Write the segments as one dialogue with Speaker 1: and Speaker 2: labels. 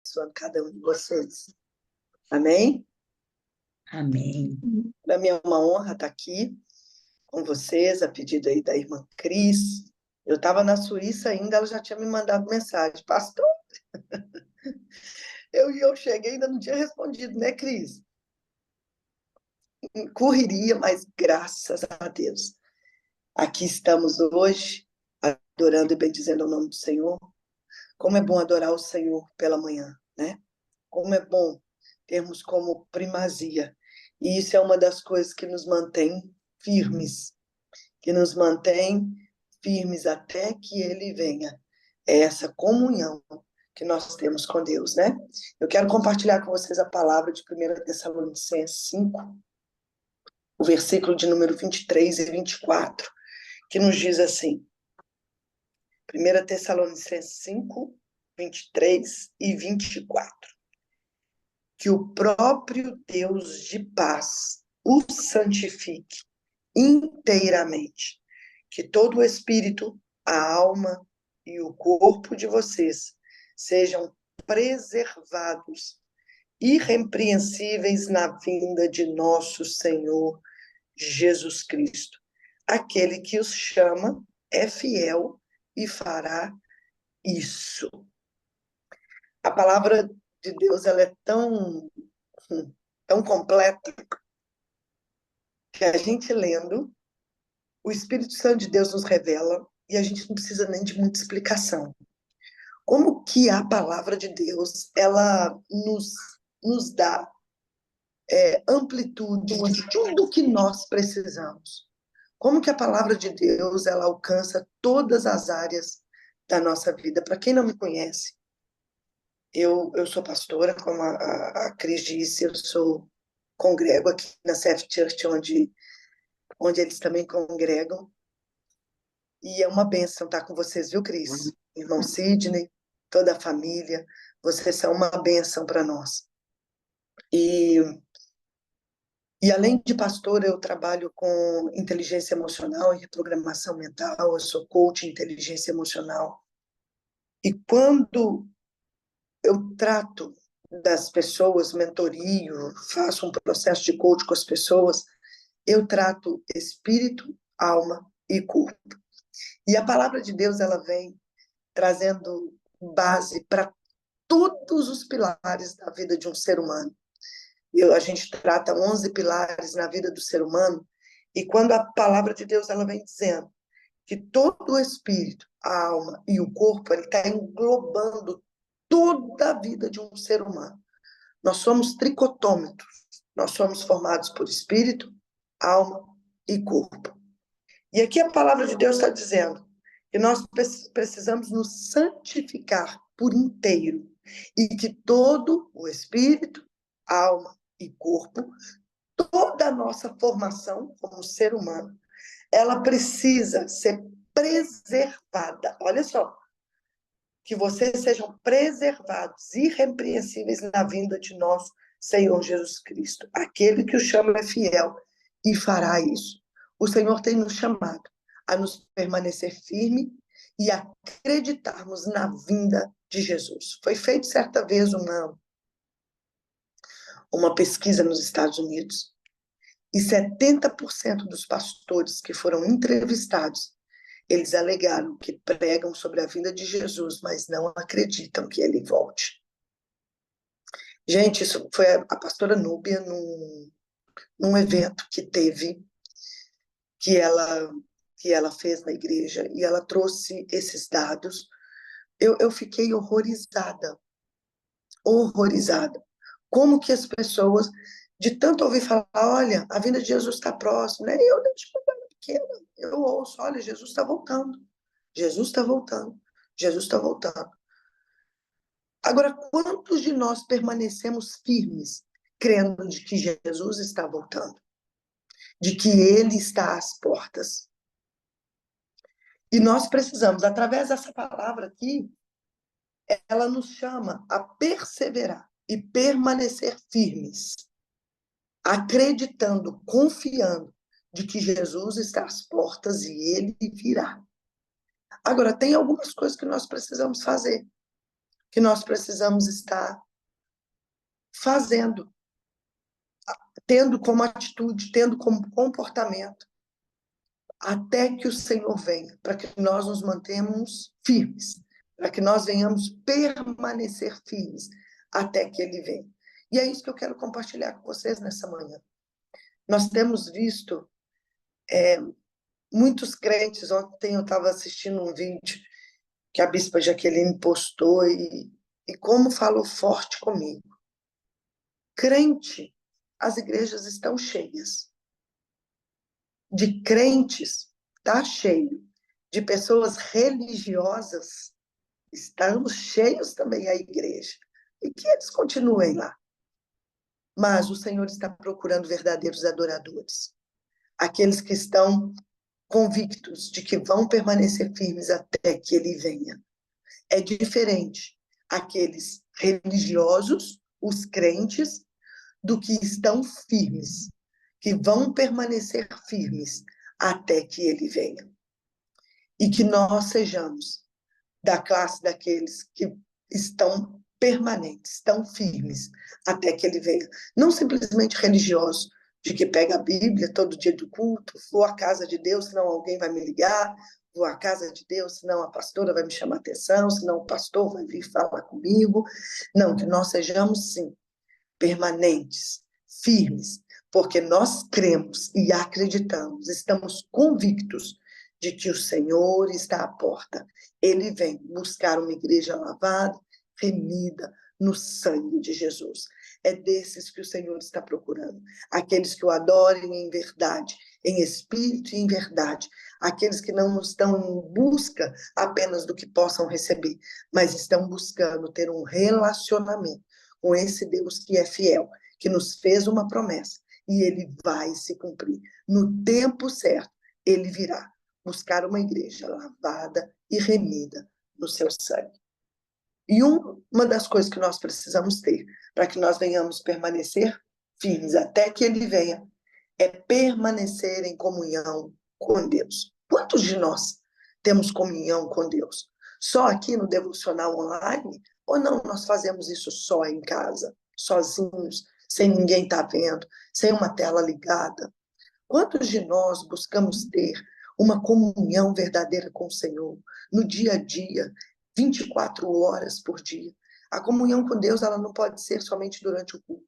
Speaker 1: abençoando cada um de vocês. Amém?
Speaker 2: Amém.
Speaker 1: Para mim é uma honra estar aqui com vocês, a pedido aí da irmã Cris. Eu estava na Suíça ainda, ela já tinha me mandado mensagem. Pastor, eu cheguei e ainda não tinha respondido, né, Cris? Correria, mas graças a Deus. Aqui estamos hoje, adorando e bendizendo o nome do Senhor. Como é bom adorar o Senhor pela manhã, né? Como é bom termos como primazia. E isso é uma das coisas que nos mantém firmes, até que Ele venha. É essa comunhão que nós temos com Deus, né? Eu quero compartilhar com vocês a palavra de 1 Tessalonicenses 5, o versículo de número 23 e 24, que nos diz assim, 1 Tessalonicenses 5, 23 e 24. Que o próprio Deus de paz o santifique inteiramente, que todo o espírito, a alma e o corpo de vocês sejam preservados, irrepreensíveis na vinda de nosso Senhor Jesus Cristo. Aquele que os chama é fiel e fará isso. A palavra de Deus ela é tão completa que a gente lendo, o Espírito Santo de Deus nos revela e a gente não precisa nem de muita explicação. Como que a palavra de Deus ela nos dá amplitude de tudo que nós precisamos. Como que a palavra de Deus ela alcança todas as áreas da nossa vida. Para quem não me conhece, eu sou pastora, como a Cris disse, eu congrego aqui na CF Church, onde eles também congregam. E é uma bênção estar com vocês, viu, Cris? Irmão Sidney, toda a família, vocês são uma bênção para nós. E além de pastor, eu trabalho com inteligência emocional e reprogramação mental, eu sou coach em inteligência emocional. E quando eu trato das pessoas, mentorio, faço um processo de coach com as pessoas, eu trato espírito, alma e corpo. E a palavra de Deus, ela vem trazendo base para todos os pilares da vida de um ser humano. A gente trata 11 pilares na vida do ser humano, e quando a palavra de Deus ela vem dizendo que todo o espírito, a alma e o corpo, ele está englobando toda a vida de um ser humano. Nós somos tricotômetros, nós somos formados por espírito, alma e corpo. E aqui a palavra de Deus está dizendo que nós precisamos nos santificar por inteiro e que todo o espírito, alma e corpo, toda a nossa formação como ser humano, ela precisa ser preservada. Olha só, que vocês sejam preservados, irrepreensíveis na vinda de nosso Senhor Jesus Cristo. Aquele que o chama é fiel e fará isso. O Senhor tem nos chamado a nos permanecer firme e acreditarmos na vinda de Jesus. Foi feito certa vez uma pesquisa nos Estados Unidos e 70% dos pastores que foram entrevistados, eles alegaram que pregam sobre a vinda de Jesus, mas não acreditam que ele volte. Gente, isso foi a pastora Núbia num evento que teve, que ela fez na igreja, e ela trouxe esses dados. Eu fiquei horrorizada. Como que as pessoas, de tanto ouvir falar, olha, a vinda de Jesus está próxima, né? Eu desde quando era pequena, eu ouço, olha, Jesus está voltando, Jesus está voltando, Jesus está voltando. Agora, quantos de nós permanecemos firmes, crendo de que Jesus está voltando, de que Ele está às portas? E nós precisamos, através dessa palavra aqui, ela nos chama a perseverar e permanecer firmes, acreditando, confiando de que Jesus está às portas e Ele virá. Agora, tem algumas coisas que nós precisamos fazer. que nós precisamos estar fazendo, tendo como atitude, tendo como comportamento, até que o Senhor venha, para que nós nos mantenhamos firmes, para que nós venhamos permanecer firmes até que Ele venha. E é isso que eu quero compartilhar com vocês nessa manhã. Nós temos visto muitos crentes. Ontem eu estava assistindo um vídeo que a bispa Jaqueline postou e como falou forte comigo. Crente, as igrejas estão cheias. De crentes, está cheio. De pessoas religiosas, estamos cheios também a igreja. E que eles continuem lá. Mas o Senhor está procurando verdadeiros adoradores. Aqueles que estão convictos de que vão permanecer firmes até que Ele venha. É diferente aqueles religiosos, os crentes, do que estão firmes, que vão permanecer firmes até que Ele venha. E que nós sejamos da classe daqueles que estão permanentes, estão firmes até que Ele venha. Não simplesmente religioso, de que pega a Bíblia todo dia do culto, vou à casa de Deus, senão alguém vai me ligar, vou à casa de Deus, senão a pastora vai me chamar atenção, senão o pastor vai vir falar comigo. Não, que nós sejamos, sim, permanentes, firmes, porque nós cremos e acreditamos, estamos convictos de que o Senhor está à porta. Ele vem buscar uma igreja lavada, remida no sangue de Jesus. É desses que o Senhor está procurando. Aqueles que o adorem em verdade, em espírito e em verdade. Aqueles que não estão em busca apenas do que possam receber, mas estão buscando ter um relacionamento com esse Deus que é fiel, que nos fez uma promessa, e Ele vai se cumprir. No tempo certo, Ele virá buscar uma igreja lavada e remida no seu sangue. E uma das coisas que nós precisamos ter para que nós venhamos permanecer firmes até que Ele venha é permanecer em comunhão com Deus. Quantos de nós temos comunhão com Deus? Só aqui no devocional online? Ou não, nós fazemos isso só em casa, sozinhos, sem ninguém estar vendo, sem uma tela ligada? Quantos de nós buscamos ter uma comunhão verdadeira com o Senhor no dia a dia, 24 horas por dia? A comunhão com Deus, ela não pode ser somente durante o culto.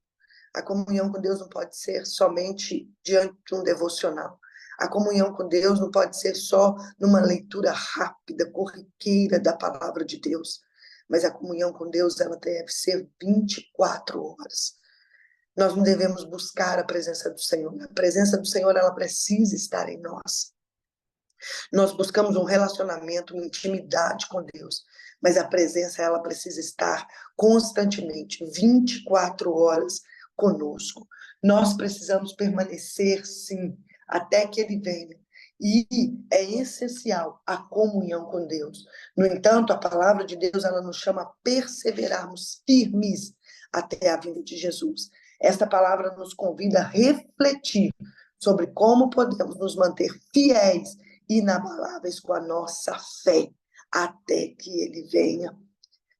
Speaker 1: A comunhão com Deus não pode ser somente diante de um devocional. A comunhão com Deus não pode ser só numa leitura rápida, corriqueira da palavra de Deus. Mas a comunhão com Deus, ela deve ser 24 horas. Nós não devemos buscar a presença do Senhor. A presença do Senhor, ela precisa estar em nós. Nós buscamos um relacionamento, uma intimidade com Deus, mas a presença, ela precisa estar constantemente, 24 horas conosco. Nós precisamos permanecer, sim, até que Ele venha. E é essencial a comunhão com Deus. No entanto, a palavra de Deus, ela nos chama a perseverarmos firmes até a vinda de Jesus. Esta palavra nos convida a refletir sobre como podemos nos manter fiéis e inabaláveis com a nossa fé, até que Ele venha.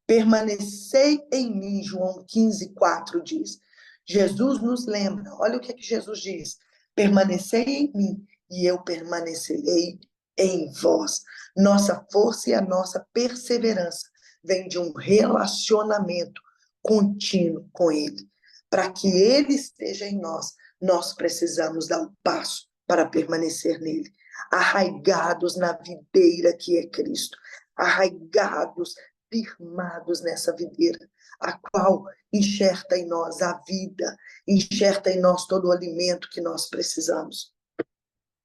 Speaker 1: Permanecei em mim, João 15:4 diz. Jesus nos lembra, olha o que Jesus diz: permanecei em mim e eu permanecerei em vós. Nossa força e a nossa perseverança vem de um relacionamento contínuo com Ele. Para que Ele esteja em nós, nós precisamos dar um passo para permanecer nele, arraigados na videira que é Cristo, arraigados, firmados nessa videira, a qual enxerta em nós a vida, enxerta em nós todo o alimento que nós precisamos.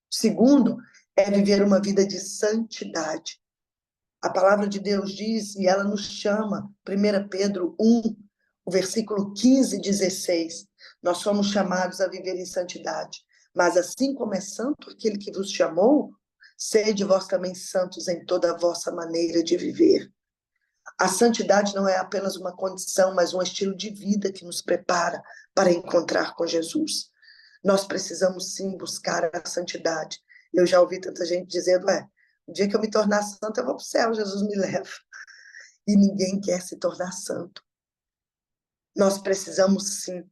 Speaker 1: Segundo, é viver uma vida de santidade. A palavra de Deus diz, e ela nos chama, 1 Pedro 1, o versículo 15 e 16, nós somos chamados a viver em santidade. Mas assim como é santo aquele que vos chamou, sede vós também santos em toda a vossa maneira de viver. A santidade não é apenas uma condição, mas um estilo de vida que nos prepara para encontrar com Jesus. Nós precisamos sim buscar a santidade. Eu já ouvi tanta gente dizendo, o dia que eu me tornar santa, eu vou para o céu, Jesus me leva. e ninguém quer se tornar santo. Nós precisamos, sim,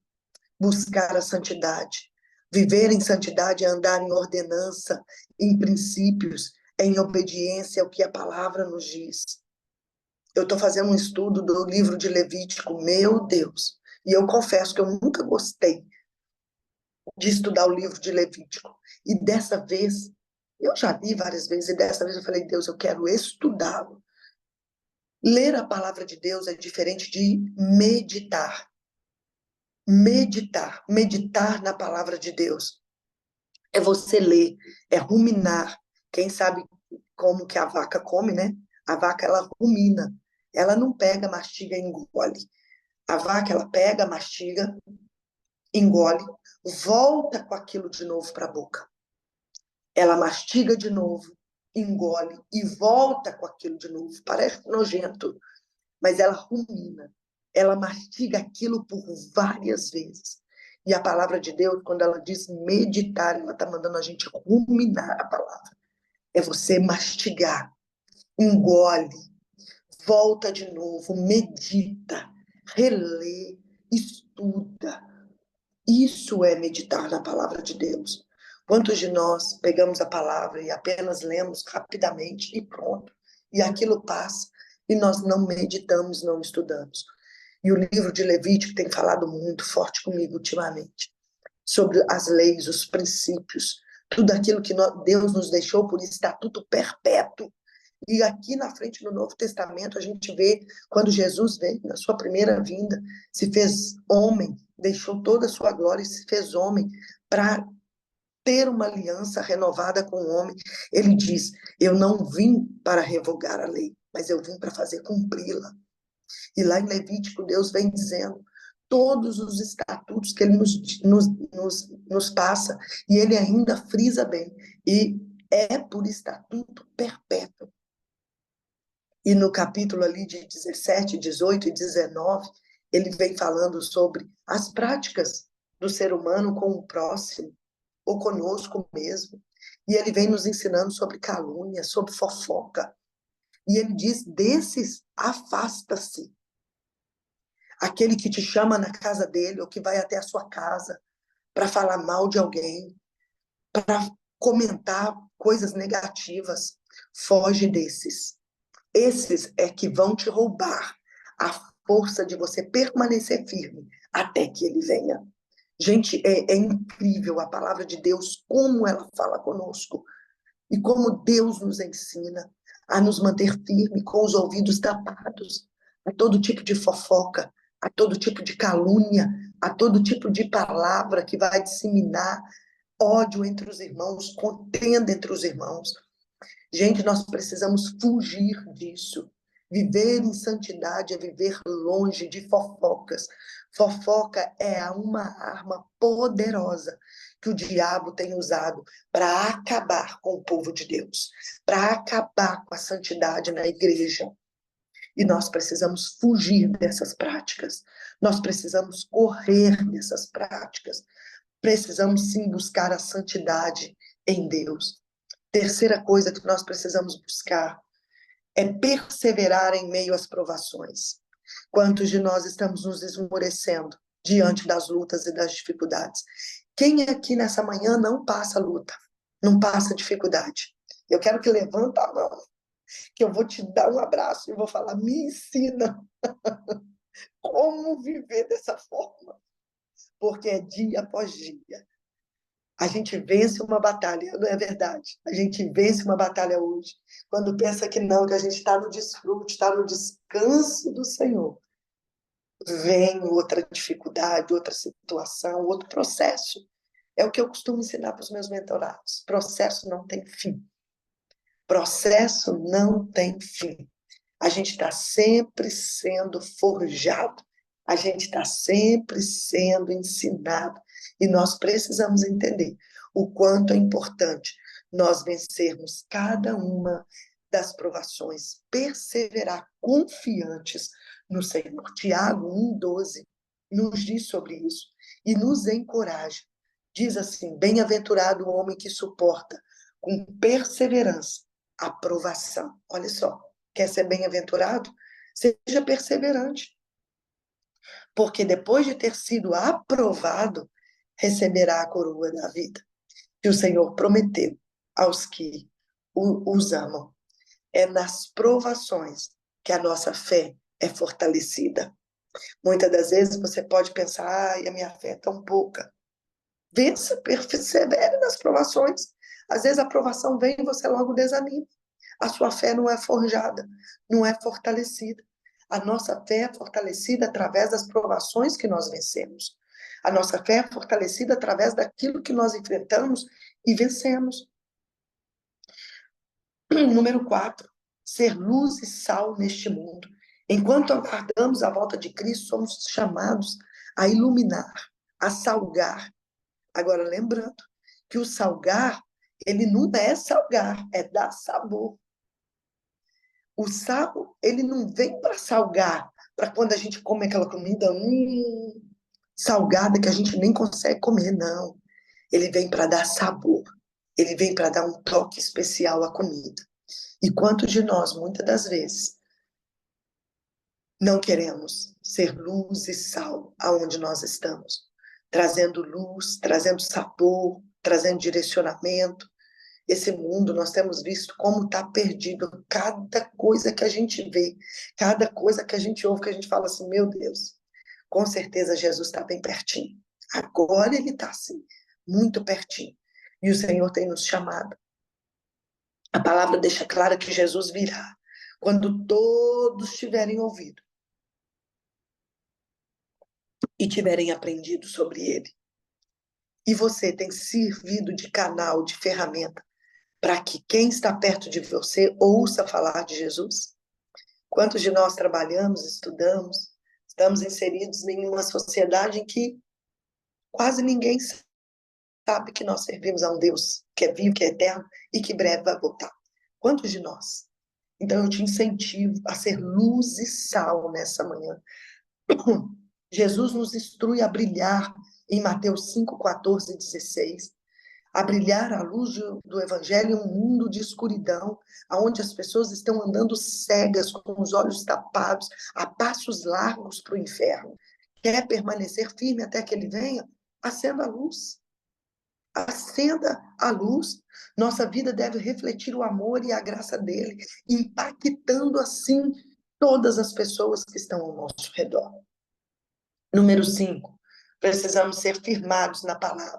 Speaker 1: buscar a santidade. Viver em santidade é andar em ordenança, em princípios, em obediência ao que a palavra nos diz. Eu estou fazendo um estudo do livro de Levítico, meu Deus, e eu confesso que eu nunca gostei de estudar o livro de Levítico. E dessa vez, eu já li várias vezes, e dessa vez eu falei, Deus, eu quero estudá-lo. Ler a palavra de Deus é diferente de meditar. Meditar na palavra de Deus. É você ler, é ruminar. Quem sabe como que a vaca come, né? A vaca, ela rumina. Ela não pega, mastiga e engole. A vaca, ela pega, mastiga, engole, volta com aquilo de novo para a boca. Ela mastiga de novo, engole e volta com aquilo de novo. Parece nojento, mas ela rumina. Ela mastiga aquilo por várias vezes. E a palavra de Deus, quando ela diz meditar, ela está mandando a gente ruminar a palavra. É você mastigar, engole, volta de novo, medita, relê, estuda. Isso é meditar na palavra de Deus. Quantos de nós pegamos a palavra e apenas lemos rapidamente e pronto, e aquilo passa, e nós não meditamos, não estudamos. E o livro de Levítico tem falado muito forte comigo ultimamente, sobre as leis, os princípios, tudo aquilo que Deus nos deixou por estatuto perpétuo. E aqui na frente no Novo Testamento a gente vê quando Jesus veio na sua primeira vinda, se fez homem, deixou toda a sua glória e se fez homem para ter uma aliança renovada com o homem. Ele diz: eu não vim para revogar a lei, mas eu vim para fazer cumpri-la. E lá em Levítico Deus vem dizendo todos os estatutos que ele nos passa, e ele ainda frisa bem, e é por estatuto perpétuo. E no capítulo ali de 17, 18 e 19, ele vem falando sobre as práticas do ser humano com o próximo, ou conosco mesmo. E ele vem nos ensinando sobre calúnia, sobre fofoca. E ele diz, desses, afasta-se. Aquele que te chama na casa dele, ou que vai até a sua casa para falar mal de alguém, para comentar coisas negativas, foge desses. Esses é que vão te roubar a força de você permanecer firme até que ele venha. Gente, é incrível a palavra de Deus, como ela fala conosco e como Deus nos ensina a nos manter firme com os ouvidos tapados a todo tipo de fofoca, a todo tipo de calúnia, a todo tipo de palavra que vai disseminar ódio entre os irmãos, contenda entre os irmãos. Gente, nós precisamos fugir disso. Viver em santidade é viver longe de fofocas. Fofoca é uma arma poderosa que o diabo tem usado para acabar com o povo de Deus, para acabar com a santidade na igreja. E nós precisamos fugir dessas práticas. Nós precisamos correr dessas práticas. Precisamos sim buscar a santidade em Deus. Terceira coisa que nós precisamos buscar é perseverar em meio às provações. Quantos de nós estamos nos esmorecendo diante das lutas e das dificuldades? Quem aqui nessa manhã não passa luta, não passa dificuldade? Eu quero que levanta a mão, que eu vou te dar um abraço e vou falar, me ensina como viver dessa forma, porque é dia após dia. A gente vence uma batalha, não é verdade? A gente vence uma batalha hoje, quando pensa que não, que a gente está no desfrute, está no descanso do Senhor. Vem outra dificuldade, outra situação, outro processo. É o que eu costumo ensinar para os meus mentorados. Processo não tem fim. Processo não tem fim. A gente está sempre sendo forjado. A gente está sempre sendo ensinado. E nós precisamos entender o quanto é importante nós vencermos cada uma das provações, perseverar confiantes no Senhor. Tiago 1,12 nos diz sobre isso e nos encoraja. Diz assim, bem-aventurado o homem que suporta com perseverança a provação. Olha só, quer ser bem-aventurado? Seja perseverante, porque depois de ter sido aprovado, receberá a coroa da vida, que o Senhor prometeu aos que os amam. É nas provações que a nossa fé é fortalecida. Muitas das vezes você pode pensar, ai, a minha fé é tão pouca. Vença, persevere nas provações. Às vezes a provação vem e você logo desanima. A sua fé não é forjada, não é fortalecida. A nossa fé é fortalecida através das provações que nós vencemos. A nossa fé é fortalecida através daquilo que nós enfrentamos e vencemos. Número 4, ser luz e sal neste mundo. Enquanto aguardamos a volta de Cristo, somos chamados a iluminar, a salgar. Agora, lembrando que o salgar, ele não é salgar, é dar sabor. O sal, ele não vem para salgar, para quando a gente come aquela comida salgada que a gente nem consegue comer, não. Ele vem para dar sabor. Ele vem para dar um toque especial à comida. E quantos de nós, muitas das vezes, não queremos ser luz e sal aonde nós estamos, trazendo luz, trazendo sabor, trazendo direcionamento. Esse mundo, nós temos visto como está perdido. Cada coisa que a gente vê, cada coisa que a gente ouve, que a gente fala assim, meu Deus, com certeza Jesus está bem pertinho. Agora ele está assim, muito pertinho. E o Senhor tem nos chamado. A palavra deixa clara que Jesus virá quando todos tiverem ouvido e tiverem aprendido sobre ele. E você tem servido de canal, de ferramenta, para que quem está perto de você ouça falar de Jesus? Quantos de nós trabalhamos, estudamos, estamos inseridos em uma sociedade em que quase ninguém sabe que nós servimos a um Deus que é vivo, que é eterno e que breve vai voltar? Quantos de nós? Então eu te incentivo a ser luz e sal nessa manhã. Jesus nos instrui a brilhar em Mateus 5, 14 e 16, a brilhar a luz do Evangelho em um mundo de escuridão, onde as pessoas estão andando cegas, com os olhos tapados, a passos largos para o inferno. Quer permanecer firme até que ele venha? Acenda a luz. Acenda a luz. Nossa vida deve refletir o amor e a graça dele, impactando assim todas as pessoas que estão ao nosso redor. Número 5, precisamos ser firmados na palavra,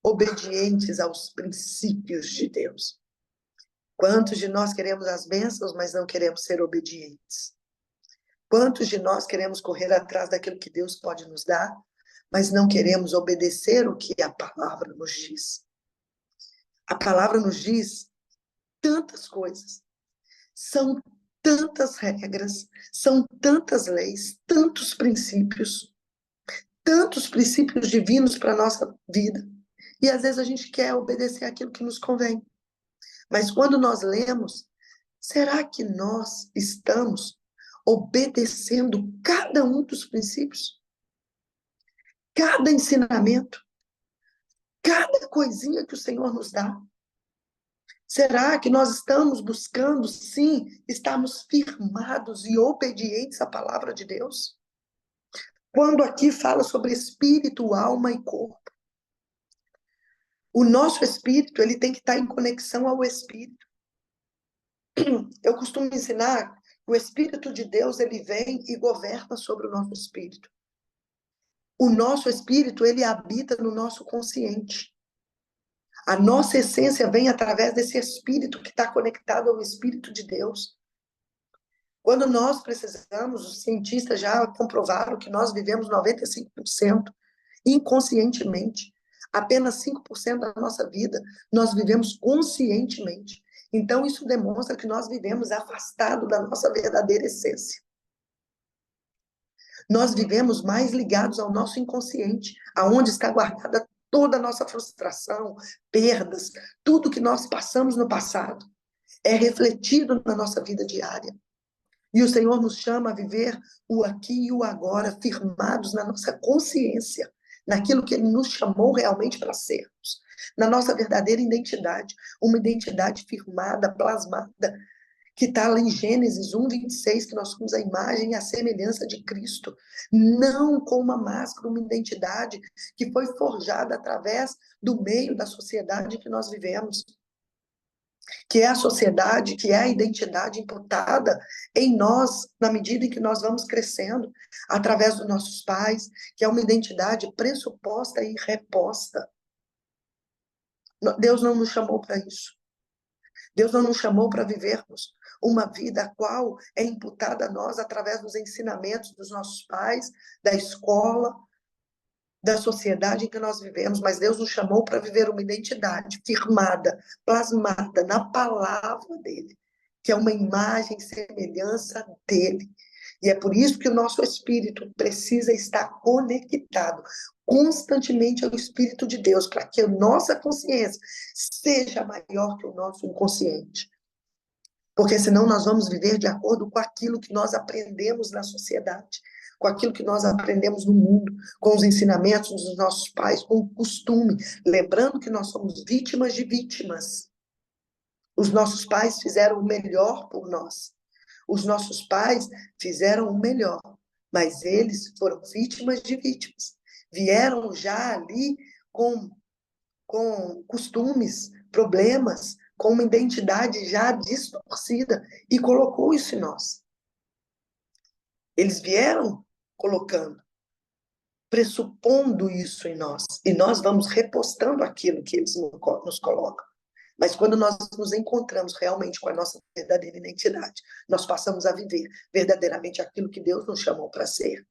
Speaker 1: obedientes aos princípios de Deus. Quantos de nós queremos as bênçãos, mas não queremos ser obedientes? Quantos de nós queremos correr atrás daquilo que Deus pode nos dar, mas não queremos obedecer o que a palavra nos diz? A palavra nos diz tantas coisas, são tantas regras, são tantas leis, tantos princípios divinos para a nossa vida. E às vezes a gente quer obedecer aquilo que nos convém. Mas quando nós lemos, será que nós estamos obedecendo cada um dos princípios? Cada ensinamento? Cada coisinha que o Senhor nos dá? Será que nós estamos buscando, sim, estarmos firmados e obedientes à palavra de Deus? Quando aqui fala sobre espírito, alma e corpo, o nosso espírito, ele tem que estar em conexão ao espírito. Eu costumo ensinar que o Espírito de Deus, ele vem e governa sobre o nosso espírito. O nosso espírito, ele habita no nosso consciente. A nossa essência vem através desse espírito que está conectado ao Espírito de Deus. Quando nós precisamos, os cientistas já comprovaram que nós vivemos 95% inconscientemente. Apenas 5% da nossa vida nós vivemos conscientemente. Então, isso demonstra que nós vivemos afastado da nossa verdadeira essência. Nós vivemos mais ligados ao nosso inconsciente, aonde está guardada toda a nossa frustração, perdas, tudo que nós passamos no passado. É refletido na nossa vida diária. E o Senhor nos chama a viver o aqui e o agora, firmados na nossa consciência, naquilo que Ele nos chamou realmente para sermos, na nossa verdadeira identidade, uma identidade firmada, plasmada, que está lá em Gênesis 1:26, que nós somos a imagem e a semelhança de Cristo, não com uma máscara, uma identidade que foi forjada através do meio da sociedade que nós vivemos, que é a sociedade, que é a identidade imputada em nós, na medida em que nós vamos crescendo, através dos nossos pais, que é uma identidade pressuposta e reposta. Deus não nos chamou para isso. Deus não nos chamou para vivermos uma vida a qual é imputada a nós através dos ensinamentos dos nossos pais, da escola, da sociedade em que nós vivemos, mas Deus nos chamou para viver uma identidade firmada, plasmada na palavra dele, que é uma imagem e semelhança dele. E é por isso que o nosso espírito precisa estar conectado constantemente ao Espírito de Deus, para que a nossa consciência seja maior que o nosso inconsciente. Porque senão nós vamos viver de acordo com aquilo que nós aprendemos na sociedade, com aquilo que nós aprendemos no mundo, com os ensinamentos dos nossos pais, com o costume. Lembrando que nós somos vítimas de vítimas. Os nossos pais fizeram o melhor por nós. Os nossos pais fizeram o melhor, mas eles foram vítimas de vítimas. Vieram já ali com costumes, problemas, com uma identidade já distorcida e colocou isso em nós. Eles vieram colocando, pressupondo isso em nós, e nós vamos repostando aquilo que eles nos colocam. Mas quando nós nos encontramos realmente com a nossa verdadeira identidade, nós passamos a viver verdadeiramente aquilo que Deus nos chamou para ser.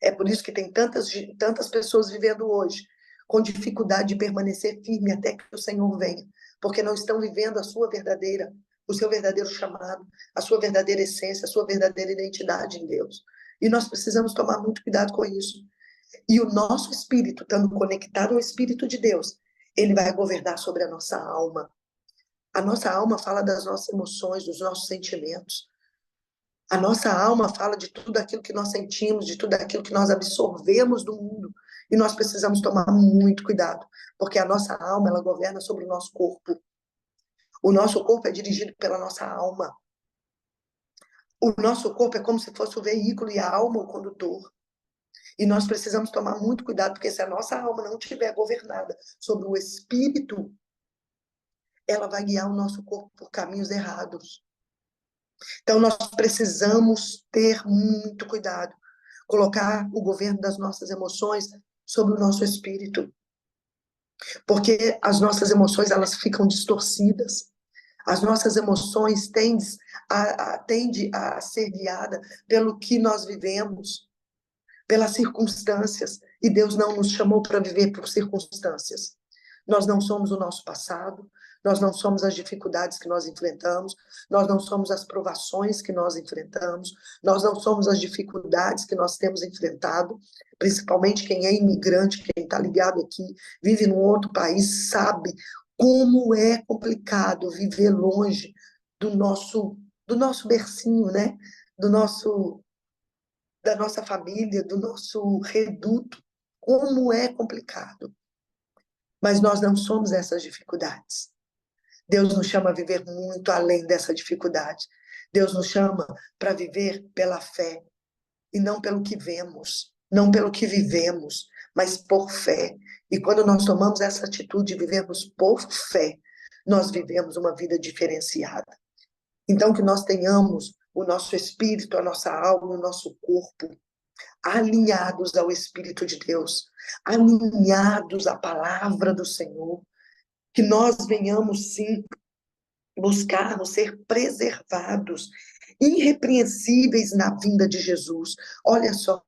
Speaker 1: É por isso que tem tantas pessoas vivendo hoje com dificuldade de permanecer firme até que o Senhor venha, porque não estão vivendo o seu verdadeiro chamado, a sua verdadeira essência, a sua verdadeira identidade em Deus. E nós precisamos tomar muito cuidado com isso. E o nosso espírito, estando conectado ao Espírito de Deus, ele vai governar sobre a nossa alma. A nossa alma fala das nossas emoções, dos nossos sentimentos. A nossa alma fala de tudo aquilo que nós sentimos, de tudo aquilo que nós absorvemos do mundo. E nós precisamos tomar muito cuidado, porque a nossa alma, ela governa sobre o nosso corpo. O nosso corpo é dirigido pela nossa alma. O nosso corpo é como se fosse o veículo e a alma o condutor. E nós precisamos tomar muito cuidado, porque se a nossa alma não estiver governada sobre o espírito, ela vai guiar o nosso corpo por caminhos errados. Então, nós precisamos ter muito cuidado, colocar o governo das nossas emoções sobre o nosso espírito, porque as nossas emoções, elas ficam distorcidas. As nossas emoções tendem a ser guiadas pelo que nós vivemos, pelas circunstâncias, e Deus não nos chamou para viver por circunstâncias. Nós não somos o nosso passado, nós não somos as dificuldades que nós enfrentamos, nós não somos as provações que nós enfrentamos, nós não somos as dificuldades que nós temos enfrentado, principalmente quem é imigrante, quem está ligado aqui, vive num outro país, sabe como é complicado viver longe do nosso bercinho, né? Da nossa família, do nosso reduto, como é complicado. Mas nós não somos essas dificuldades. Deus nos chama a viver muito além dessa dificuldade. Deus nos chama para viver pela fé, e não pelo que vemos, não pelo que vivemos, mas por fé. E quando nós tomamos essa atitude de vivermos por fé, nós vivemos uma vida diferenciada. Então, que nós tenhamos o nosso espírito, a nossa alma, o nosso corpo alinhados ao Espírito de Deus, alinhados à palavra do Senhor, que nós venhamos, sim, buscarmos ser preservados, irrepreensíveis na vinda de Jesus. Olha só,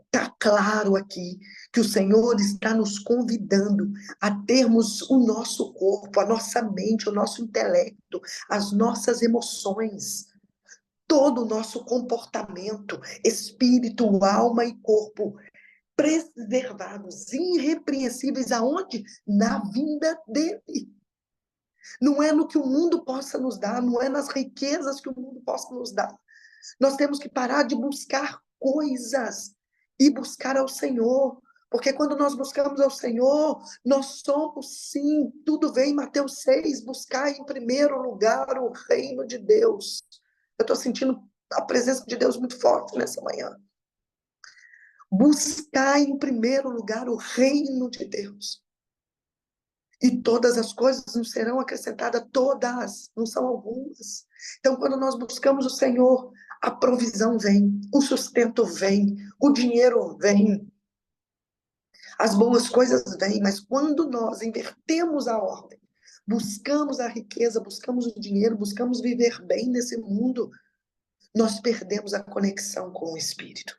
Speaker 1: está claro aqui que o Senhor está nos convidando a termos o nosso corpo, a nossa mente, o nosso intelecto, as nossas emoções, todo o nosso comportamento, espírito, alma e corpo, preservados, irrepreensíveis, aonde? Na vinda dele. Não é no que o mundo possa nos dar, não é nas riquezas que o mundo possa nos dar. Nós temos que parar de buscar coisas e buscar ao Senhor, Porque quando nós buscamos ao Senhor, nós somos sim, tudo vem, Mateus 6, buscar em primeiro lugar o reino de Deus. Eu estou sentindo a presença de Deus muito forte nessa manhã. Buscar em primeiro lugar o reino de Deus. E todas as coisas nos serão acrescentadas, todas, não são algumas. Então, quando nós buscamos o Senhor, a provisão vem, o sustento vem, o dinheiro vem, as boas coisas vêm, mas quando nós invertemos a ordem, buscamos a riqueza, buscamos o dinheiro, buscamos viver bem nesse mundo, nós perdemos a conexão com o Espírito.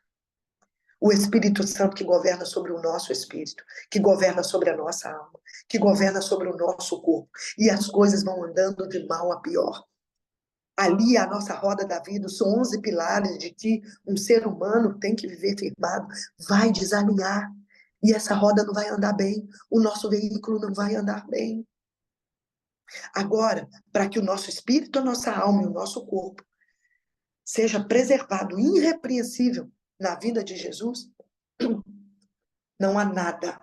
Speaker 1: O Espírito Santo que governa sobre o nosso espírito, que governa sobre a nossa alma, que governa sobre o nosso corpo. E as coisas vão andando de mal a pior. Ali, a nossa roda da vida, os 11 pilares de que um ser humano tem que viver firmado, vai desalinhar. E essa roda não vai andar bem, o nosso veículo não vai andar bem. Agora, para que o nosso espírito, a nossa alma e o nosso corpo seja preservado, irrepreensível na vida de Jesus, não há nada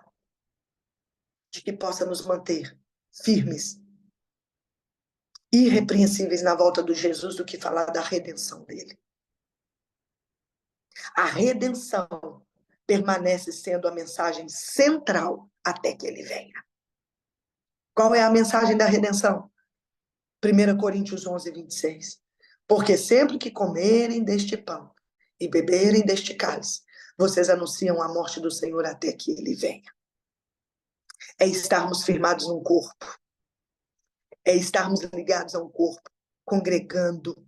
Speaker 1: de que possa nos manter firmes, irrepreensíveis na volta de Jesus do que falar da redenção dele. A redenção permanece sendo a mensagem central até que ele venha. Qual é a mensagem da redenção? 1 Coríntios 11, 26. Porque sempre que comerem deste pão e beberem deste cálice, vocês anunciam a morte do Senhor até que ele venha. É estarmos firmados num corpo. É estarmos ligados a um corpo, congregando.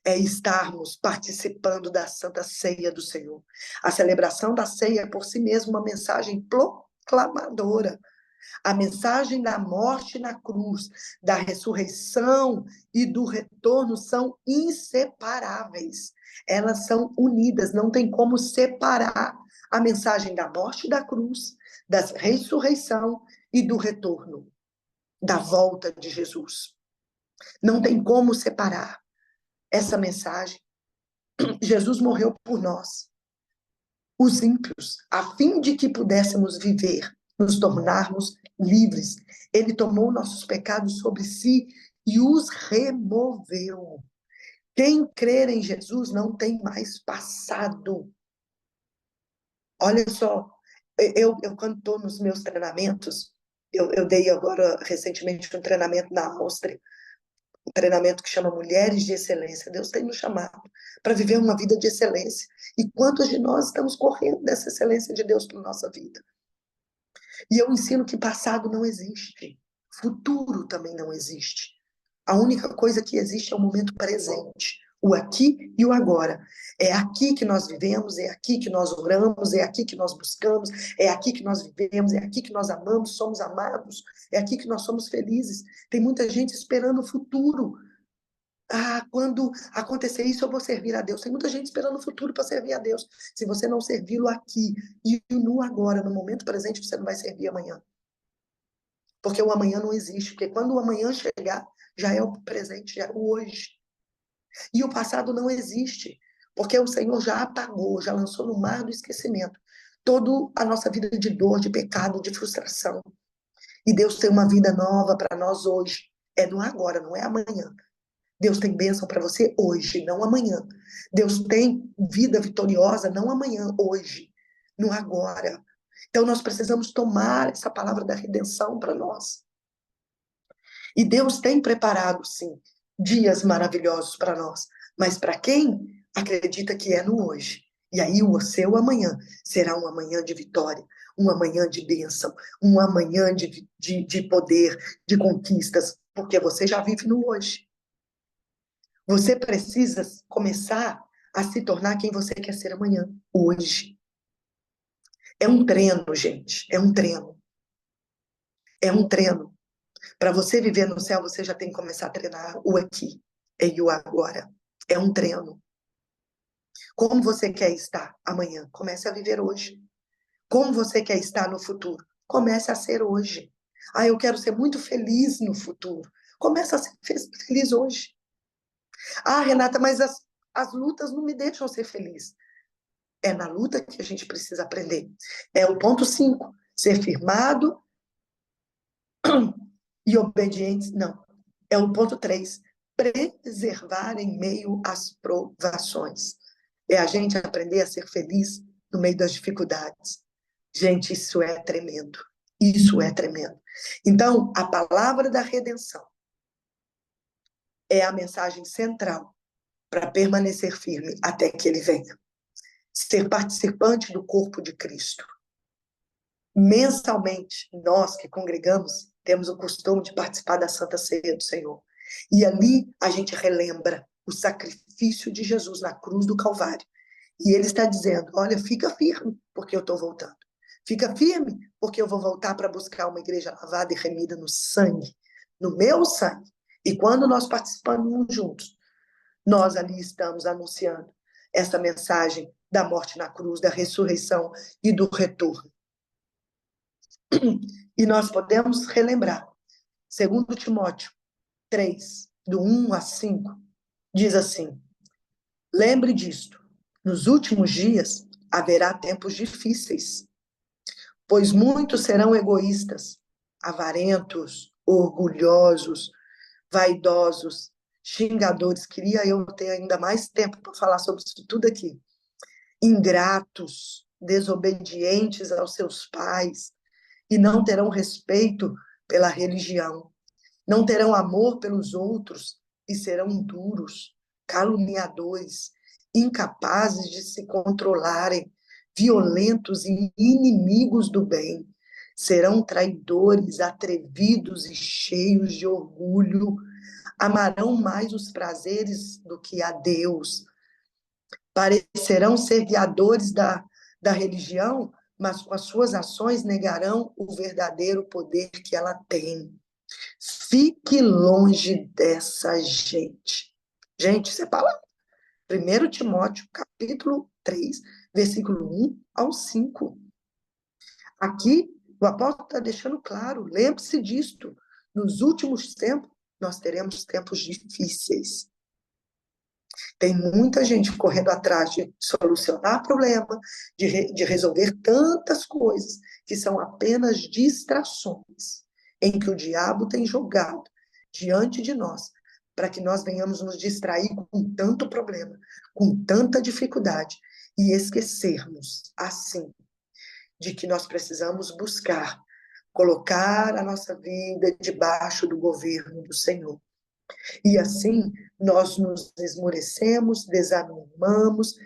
Speaker 1: É estarmos participando da Santa Ceia do Senhor. A celebração da ceia é por si mesma uma mensagem proclamadora. A mensagem da morte na cruz, da ressurreição e do retorno são inseparáveis. Elas são unidas, não tem como separar a mensagem da morte da cruz, da ressurreição e do retorno, da volta de Jesus. Não tem como separar essa mensagem. Jesus morreu por nós, os ímpios, a fim de que pudéssemos viver, nos tornarmos livres. Ele tomou nossos pecados sobre si e os removeu. Quem crer em Jesus não tem mais passado. Olha só, eu quando estou nos meus treinamentos, eu dei agora recentemente um treinamento na Áustria, um treinamento que chama Mulheres de Excelência. Deus tem nos chamado para viver uma vida de excelência. E quantos de nós estamos correndo dessa excelência de Deus para a nossa vida? E eu ensino que passado não existe, futuro também não existe. A única coisa que existe é o momento presente, o aqui e o agora. É aqui que nós vivemos, é aqui que nós oramos, é aqui que nós buscamos, é aqui que nós vivemos, é aqui que nós amamos, somos amados, é aqui que nós somos felizes. Tem muita gente esperando o futuro. Ah, quando acontecer isso, eu vou servir a Deus. Tem muita gente esperando o futuro para servir a Deus. Se você não servi-lo aqui e no agora, no momento presente, você não vai servir amanhã. Porque o amanhã não existe. Porque quando o amanhã chegar, já é o presente, já é o hoje. E o passado não existe. Porque o Senhor já apagou, já lançou no mar do esquecimento toda a nossa vida de dor, de pecado, de frustração. E Deus tem uma vida nova para nós hoje. É no agora, não é amanhã. Deus tem bênção para você hoje, não amanhã. Deus tem vida vitoriosa, não amanhã, hoje, no agora. Então nós precisamos tomar essa palavra da redenção para nós. E Deus tem preparado, sim, dias maravilhosos para nós. Mas para quem acredita que é no hoje, e aí o seu amanhã será um amanhã de vitória, um amanhã de bênção, um amanhã de poder, de conquistas, porque você já vive no hoje. Você precisa começar a se tornar quem você quer ser amanhã, hoje. É um treino, gente. É um treino. É um treino. Para você viver no céu, você já tem que começar a treinar o aqui e o agora. É um treino. Como você quer estar amanhã? Comece a viver hoje. Como você quer estar no futuro? Comece a ser hoje. Ah, eu quero ser muito feliz no futuro. Comece a ser feliz hoje. Ah, Renata, mas as lutas não me deixam ser feliz. É na luta que a gente precisa aprender. É o ponto 5, ser firmado e obediente, não. É o ponto 3, preservar em meio às provações. É a gente aprender a ser feliz no meio das dificuldades. Gente, isso é tremendo. Isso é tremendo. Então, a palavra da redenção é a mensagem central para permanecer firme até que ele venha. Ser participante do corpo de Cristo. Mensalmente, nós que congregamos, temos o costume de participar da Santa Ceia do Senhor. E ali a gente relembra o sacrifício de Jesus na cruz do Calvário. E ele está dizendo, olha, fica firme, porque eu estou voltando. Fica firme, porque eu vou voltar para buscar uma igreja lavada e remida no sangue, no meu sangue. E quando nós participamos juntos, nós ali estamos anunciando essa mensagem da morte na cruz, da ressurreição e do retorno. E nós podemos relembrar, segundo Timóteo 3, do 1 a 5, diz assim, lembre disto, nos últimos dias haverá tempos difíceis, pois muitos serão egoístas, avarentos, orgulhosos, vaidosos, xingadores. Queria eu ter ainda mais tempo para falar sobre isso tudo aqui. Ingratos, desobedientes aos seus pais, e não terão respeito pela religião, não terão amor pelos outros e serão duros, caluniadores, incapazes de se controlarem, violentos e inimigos do bem. Serão traidores, atrevidos e cheios de orgulho, amarão mais os prazeres do que a Deus. Parecerão ser guiadores da religião, mas com as suas ações negarão o verdadeiro poder que ela tem. Fique longe dessa gente. Gente, isso é palavra. 1 Timóteo, capítulo 3, versículo 1 ao 5. Aqui, o apóstolo está deixando claro, lembre-se disto, nos últimos tempos, nós teremos tempos difíceis. Tem muita gente correndo atrás de solucionar problema, de resolver tantas coisas que são apenas distrações em que o diabo tem jogado diante de nós, para que nós venhamos nos distrair com tanto problema, com tanta dificuldade, e esquecermos, assim, de que nós precisamos buscar colocar a nossa vida debaixo do governo do Senhor. E assim nós nos esmorecemos, desanimamos,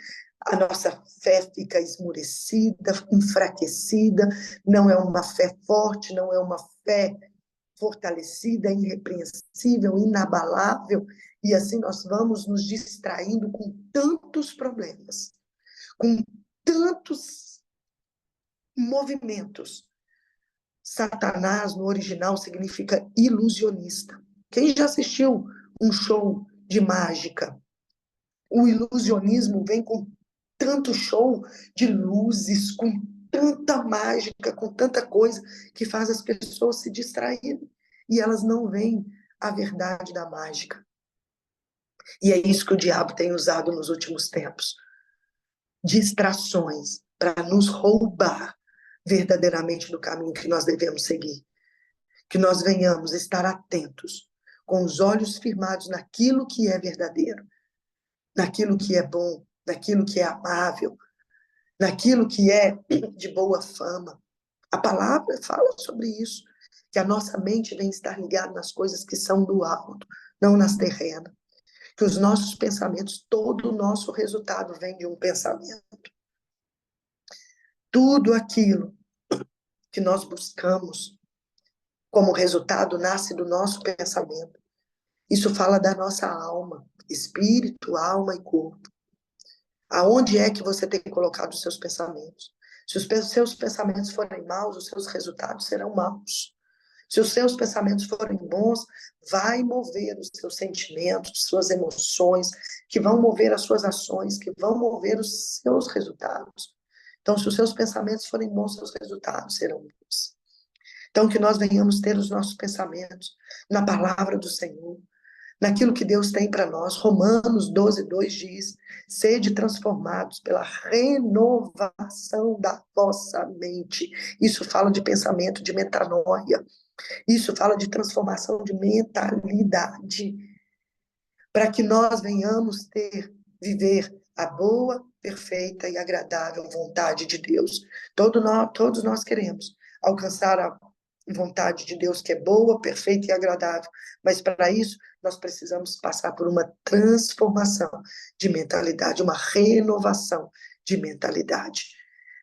Speaker 1: a nossa fé fica esmorecida, enfraquecida, não é uma fé forte, não é uma fé fortalecida, irrepreensível, inabalável, e assim nós vamos nos distraindo com tantos problemas, com tantos movimentos. Satanás, no original, significa ilusionista. Quem já assistiu um show de mágica? O ilusionismo vem com tanto show de luzes, com tanta mágica, com tanta coisa, que faz as pessoas se distraírem. E elas não veem a verdade da mágica. E é isso que o diabo tem usado nos últimos tempos. Distrações para nos roubar verdadeiramente do caminho que nós devemos seguir. Que nós venhamos estar atentos, com os olhos firmados naquilo que é verdadeiro, naquilo que é bom, naquilo que é amável, naquilo que é de boa fama. A palavra fala sobre isso, que a nossa mente vem estar ligada nas coisas que são do alto, não nas terrenas. Que os nossos pensamentos, todo o nosso resultado vem de um pensamento. Tudo aquilo que nós buscamos como resultado nasce do nosso pensamento. Isso fala da nossa alma, espírito, alma e corpo. Aonde é que você tem colocado os seus pensamentos? Se os seus pensamentos forem maus, os seus resultados serão maus. Se os seus pensamentos forem bons, vai mover os seus sentimentos, suas emoções, que vão mover as suas ações, que vão mover os seus resultados. Então, se os seus pensamentos forem bons, seus resultados serão bons. Então, que nós venhamos ter os nossos pensamentos na palavra do Senhor, naquilo que Deus tem para nós. Romanos 12:2 diz: sede transformados pela renovação da vossa mente. Isso fala de pensamento, de metanoia. Isso fala de transformação de mentalidade, para que nós venhamos viver a boa, perfeita e agradável vontade de Deus. Todos nós queremos alcançar a vontade de Deus, que é boa, perfeita e agradável, mas para isso nós precisamos passar por uma transformação de mentalidade, uma renovação de mentalidade.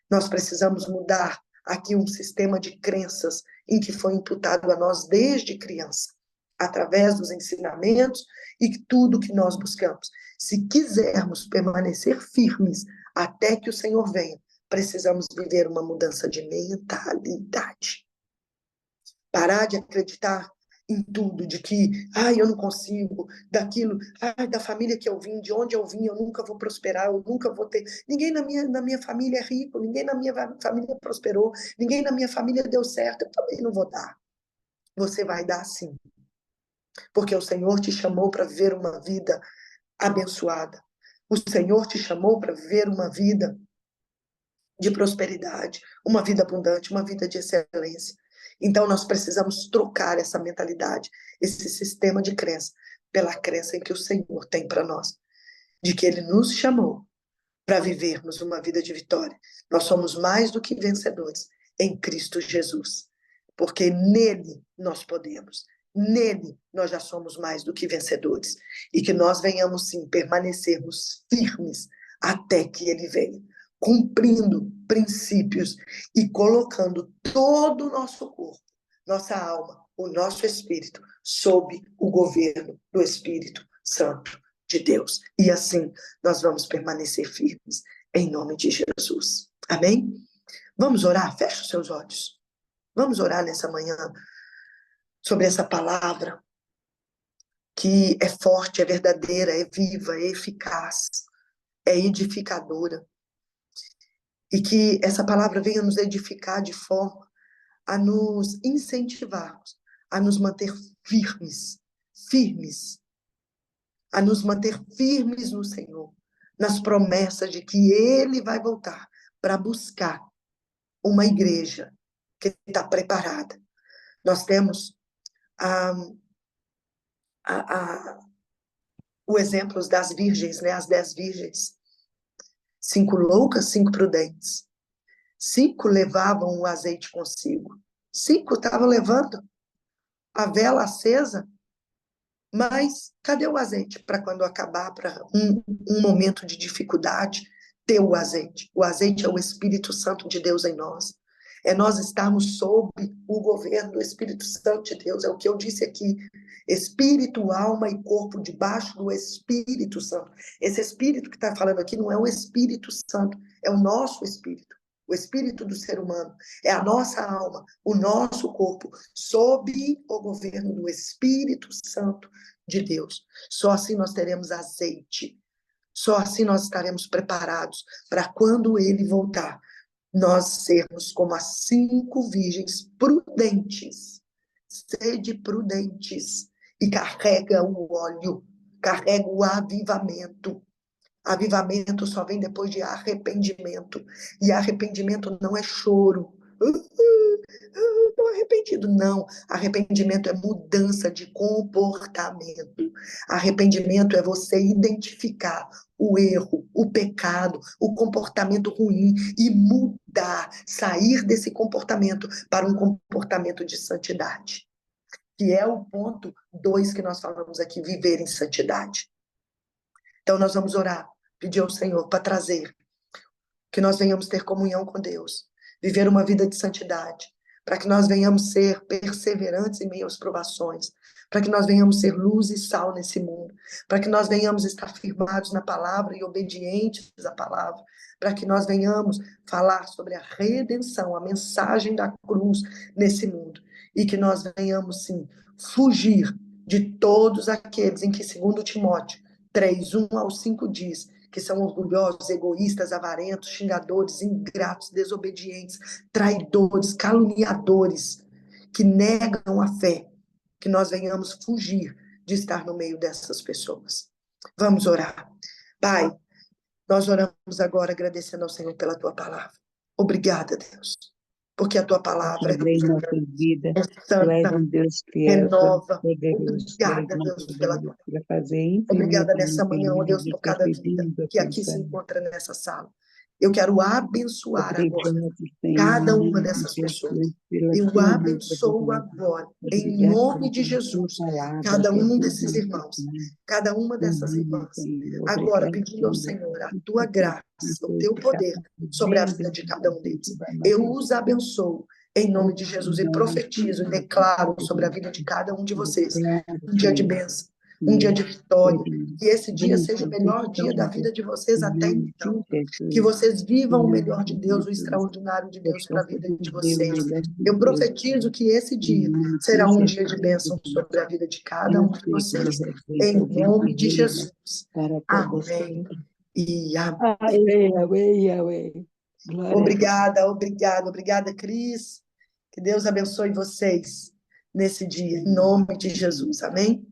Speaker 1: Nós precisamos mudar aqui um sistema de crenças em que foi imputado a nós desde criança, através dos ensinamentos e tudo que nós buscamos. Se quisermos permanecer firmes até que o Senhor venha, precisamos viver uma mudança de mentalidade. Parar de acreditar em tudo, de que, eu não consigo, daquilo, da família que eu vim, de onde eu vim, eu nunca vou prosperar, eu nunca vou ter. Ninguém na minha família é rico, ninguém na minha família prosperou, ninguém na minha família deu certo, eu também não vou dar. Você vai dar sim. Porque o Senhor te chamou para viver uma vida abençoada. O Senhor te chamou para viver uma vida de prosperidade, uma vida abundante, uma vida de excelência. Então, nós precisamos trocar essa mentalidade, esse sistema de crença, pela crença em que o Senhor tem para nós, de que Ele nos chamou para vivermos uma vida de vitória. Nós somos mais do que vencedores em Cristo Jesus, porque nele nós podemos. Nele nós já somos mais do que vencedores. E que nós venhamos, sim, permanecermos firmes até que Ele venha, cumprindo princípios e colocando todo o nosso corpo, nossa alma, o nosso espírito, sob o governo do Espírito Santo de Deus. E assim nós vamos permanecer firmes em nome de Jesus. Amém? Vamos orar? Feche os seus olhos. Vamos orar nessa manhã sobre essa palavra que é forte, é verdadeira, é viva, é eficaz, é edificadora. E que essa palavra venha nos edificar de forma a nos incentivarmos, a nos manter firmes, a nos manter firmes no Senhor, nas promessas de que Ele vai voltar para buscar uma igreja que está preparada. Nós temos o exemplo das virgens, né? As 10 virgens. 5 loucas, 5 prudentes. 5 levavam o azeite consigo. 5 estavam levando a vela acesa, mas cadê o azeite para quando acabar, para um momento de dificuldade, ter o azeite? O azeite é o Espírito Santo de Deus em nós. É nós estarmos sob o governo do Espírito Santo de Deus. É o que eu disse aqui. Espírito, alma e corpo debaixo do Espírito Santo. Esse Espírito que está falando aqui não é o Espírito Santo, é o nosso Espírito. O espírito do ser humano, é a nossa alma, o nosso corpo, sob o governo do Espírito Santo de Deus. Só assim nós teremos azeite, só assim nós estaremos preparados para quando ele voltar, nós sermos como as 5 virgens prudentes. Sede prudentes e carrega o óleo, carrega o avivamento. Avivamento só vem depois de arrependimento. E arrependimento não é choro. Estou arrependido. Não. Arrependimento é mudança de comportamento. Arrependimento é você identificar o erro, o pecado, o comportamento ruim e mudar, sair desse comportamento para um comportamento de santidade. Que é o ponto 2 que nós falamos aqui, viver em santidade. Então, nós vamos orar, pedir ao Senhor para trazer, que nós venhamos ter comunhão com Deus, viver uma vida de santidade, para que nós venhamos ser perseverantes em meio às provações, para que nós venhamos ser luz e sal nesse mundo, para que nós venhamos estar firmados na palavra e obedientes à palavra, para que nós venhamos falar sobre a redenção, a mensagem da cruz nesse mundo, e que nós venhamos, sim, fugir de todos aqueles em que, segundo Timóteo 3, 1 ao 5 diz, que são orgulhosos, egoístas, avarentos, xingadores, ingratos, desobedientes, traidores, caluniadores, que negam a fé, que nós venhamos fugir de estar no meio dessas pessoas. Vamos orar. Pai, nós oramos agora agradecendo ao Senhor pela tua palavra. Obrigada, Deus, porque a tua palavra
Speaker 2: Vem em nossas vidas.
Speaker 1: é
Speaker 2: Tu és
Speaker 1: santa,
Speaker 2: um Deus fiel,
Speaker 1: renova.
Speaker 2: poderoso, tu és
Speaker 1: Obrigada, Deus, pela tua
Speaker 2: maravilhoso para fazer
Speaker 1: Obrigada nessa
Speaker 2: infinitamente
Speaker 1: manhã, ó
Speaker 2: mais
Speaker 1: Deus,
Speaker 2: do
Speaker 1: por
Speaker 2: que
Speaker 1: cada vida
Speaker 2: pedimos ou
Speaker 1: que aqui se
Speaker 2: pensamos.
Speaker 1: encontra nessa sala. Eu quero abençoar agora
Speaker 2: Obrigado, Senhor, em
Speaker 1: cada uma
Speaker 2: nome de
Speaker 1: dessas pessoas.
Speaker 2: Jesus, pela
Speaker 1: Eu
Speaker 2: tua mão
Speaker 1: abençoo
Speaker 2: poderosa.
Speaker 1: agora, em
Speaker 2: Obrigado
Speaker 1: nome de
Speaker 2: pela tua
Speaker 1: Jesus,
Speaker 2: palavra,
Speaker 1: cada
Speaker 2: que é
Speaker 1: um
Speaker 2: tudo
Speaker 1: desses irmãos,
Speaker 2: necessário.
Speaker 1: cada uma dessas
Speaker 2: Amém,
Speaker 1: irmãs.
Speaker 2: Senhor.
Speaker 1: Agora,
Speaker 2: Obrigado,
Speaker 1: pedindo ao
Speaker 2: Senhor.
Speaker 1: Senhor a
Speaker 2: Por
Speaker 1: tua
Speaker 2: tudo
Speaker 1: graça, o
Speaker 2: que
Speaker 1: teu
Speaker 2: tu está
Speaker 1: poder sobre a vida
Speaker 2: fazendo
Speaker 1: de
Speaker 2: na
Speaker 1: cada um
Speaker 2: vida
Speaker 1: deles.
Speaker 2: da
Speaker 1: Eu
Speaker 2: nossa
Speaker 1: os abençoo em nome de Jesus e
Speaker 2: vida.
Speaker 1: profetizo e declaro sobre a vida de cada um de vocês
Speaker 2: Obrigado,
Speaker 1: um dia de
Speaker 2: Senhor.
Speaker 1: bênção, um dia de vitória. Que esse dia seja o
Speaker 2: Bênção,
Speaker 1: melhor dia da
Speaker 2: vitória,
Speaker 1: vida de vocês
Speaker 2: em
Speaker 1: até
Speaker 2: nome de
Speaker 1: então. Que
Speaker 2: Jesus.
Speaker 1: vocês
Speaker 2: Em
Speaker 1: vivam o
Speaker 2: nome
Speaker 1: melhor de
Speaker 2: de
Speaker 1: Deus, o
Speaker 2: Jesus.
Speaker 1: extraordinário de
Speaker 2: Eu
Speaker 1: Deus para a
Speaker 2: posso
Speaker 1: vida de
Speaker 2: viver o
Speaker 1: vocês.
Speaker 2: melhor de
Speaker 1: Eu
Speaker 2: Deus.
Speaker 1: profetizo que esse
Speaker 2: Em
Speaker 1: dia
Speaker 2: nome
Speaker 1: será
Speaker 2: de
Speaker 1: um dia de bênção
Speaker 2: Jesus.
Speaker 1: sobre a vida de cada
Speaker 2: E
Speaker 1: um
Speaker 2: o
Speaker 1: de
Speaker 2: Espírito de
Speaker 1: vocês.
Speaker 2: repente,
Speaker 1: Em
Speaker 2: o
Speaker 1: nome de
Speaker 2: reina
Speaker 1: Jesus.
Speaker 2: para todos.
Speaker 1: Amém. E amém.
Speaker 2: Amém, amém, amém. Glória a Deus.
Speaker 1: Obrigada, Cris. Que Deus abençoe vocês nesse dia, em nome de Jesus. Amém?